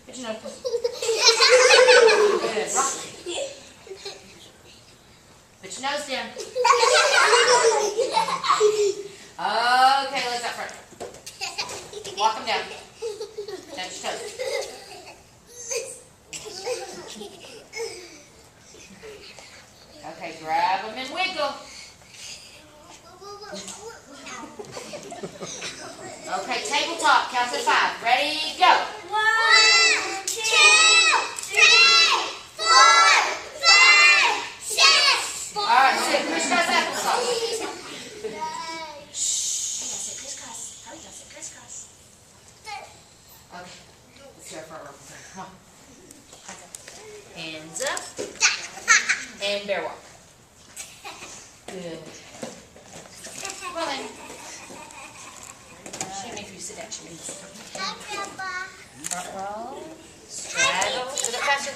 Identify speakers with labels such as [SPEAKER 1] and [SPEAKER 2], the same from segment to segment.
[SPEAKER 1] Put your nose. Good. Rock. Put your nose down. Okay, legs up front. Walk them down. Touch your toes. Okay, grab them and wiggle. Okay, tabletop. Count to 5. Ready, go.
[SPEAKER 2] 1, 2, 3, 4, 5, 6.
[SPEAKER 1] All right, sit. Crisscross applesauce. Okay, let's go for a roll. Hands up. And bear walk. Good. Come on then. She make you sit down. She makes front roll. Straddle. Is it faster?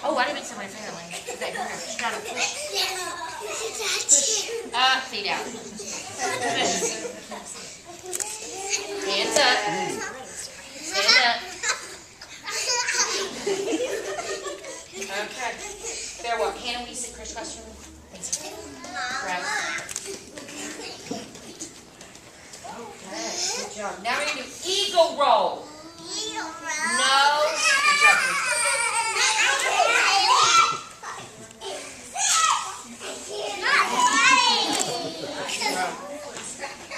[SPEAKER 1] Oh, I didn't make somebody finger laying it. Okay, come here. Straddle. Push. Push. Feet out. Hands up. Stand up. Okay. Bear walk. Hannah, will you sit crisscross for me? Grab it. Okay. Good job. Now we're going to do eagle roll. No. Good job.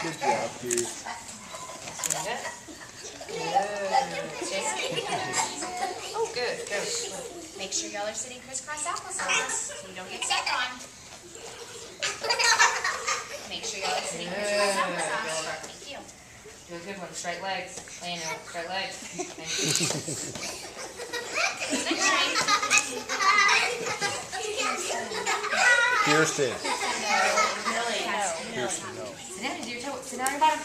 [SPEAKER 3] Good job, dude.
[SPEAKER 1] Stand up. Oh, good. Go. Make sure y'all are sitting crisscross applesauce so you don't get stuck on. Make sure y'all are sitting crisscross applesauce. Thank you. Do a good one. Straight legs. Lay in straight legs.
[SPEAKER 3] Kirsten.
[SPEAKER 1] No. Sit down and do your toe. Sit down on your bottom.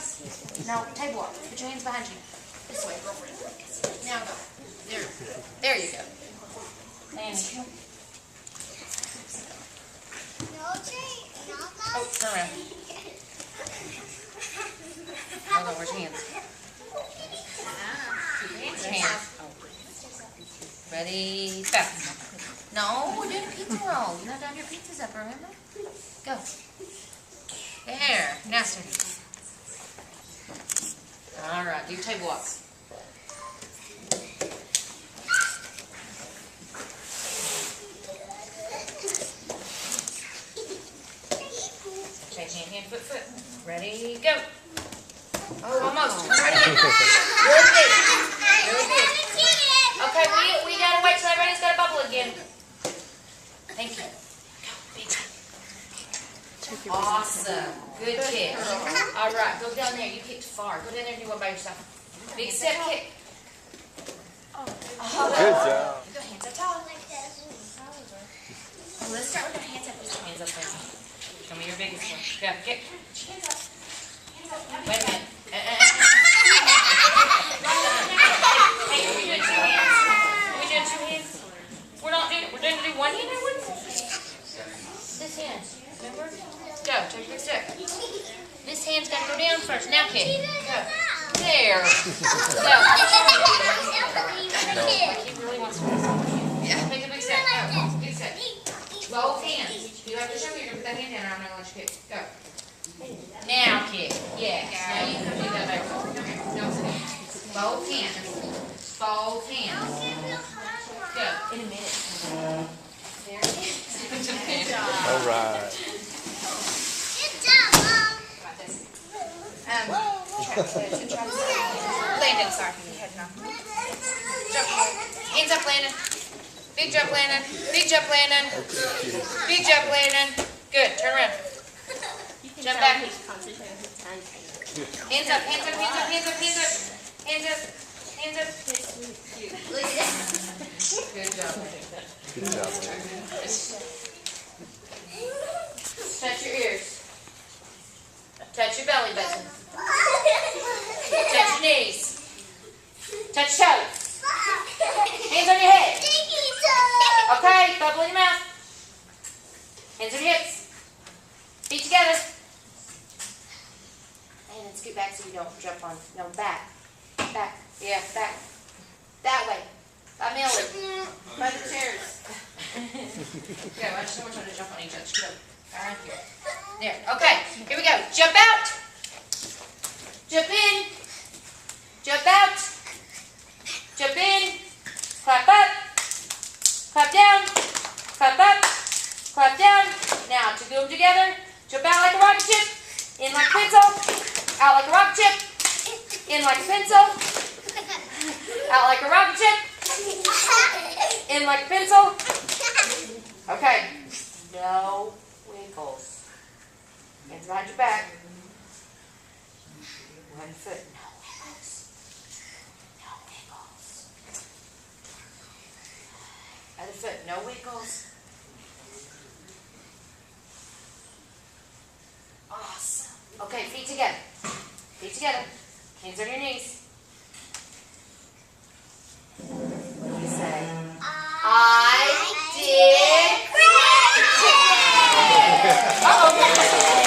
[SPEAKER 1] No, table walk. Put your hands behind you. This way, girlfriend. Now go. There you go. And oh, turn around. Hold on, where's your hands? Where's your hands? Ready, go. No, we're doing a pizza roll. You have to have your pizzas up, remember? Go. There. Now, sir. All right, do your table walks. Okay, hand, foot. Ready, go. Oh, almost. Try it again. Really big. Really big. Okay, we gotta wait till everybody's got a bubble again. Thank you. Go, big time. Awesome. Good kick. All right, go down there. You kicked far. Go down there and do one by yourself. Big step kick.
[SPEAKER 3] Good job.
[SPEAKER 1] Go hands up tall. Let's start with our hands up. Put your hands up there. Show me your biggest one. Go, kick. Hands up. Wait a minute. Hey, are we doing 2 hands? Are we doing 2 hands? We're doing to do 1 hand or 1? This hand. Remember? Go, take a big step. This hand's got to go down first. Now kick. Go. There. Go. He really wants to. Yeah. Take a big step. Go. Big step. Both hands. You have to show me you're going to put that hand down or I'm not going to let you kick. Go. Now kick. Yes. Now you can do that back. Come here. No, sit down. Both hands. Both hands. Go. In a minute. There it is. Good job.
[SPEAKER 3] All right.
[SPEAKER 1] Landon, sorry. Hands up, Landon. Big jump, Landon. Big jump, Landon. Big jump, Landon. Good. Turn around. Jump back. Hands up, hands up, hands up, hands up, hands up. Hands up. Hands up. Good job.
[SPEAKER 3] Good job.
[SPEAKER 1] Touch your ears. Touch your belly button. Touch your knees. Touch toes. Hands on your head. Okay, bubble in your mouth. Hands on your hips. Feet together. And then scoot back so you don't jump on. No, back. Back. Yeah, back. That way. By Millie. By the chairs. Go, I just want you to jump on each other. Go. Right here. There. Okay. Here we go. Jump out. Jump in. Jump out. Jump in. Clap up. Clap down. Clap up. Clap down. Now, to do them together, jump out like a rocket ship. In like a pencil. Out like a rocket ship. In like a pencil. Out like a rocket ship. In like a pencil. Okay. No wiggles. Hands behind your back. One foot. No wiggles. No wiggles. Other foot. No wiggles. Awesome. Okay, feet together. Feet together. Hands on your knees. What do you say? I did great today. Uh-oh.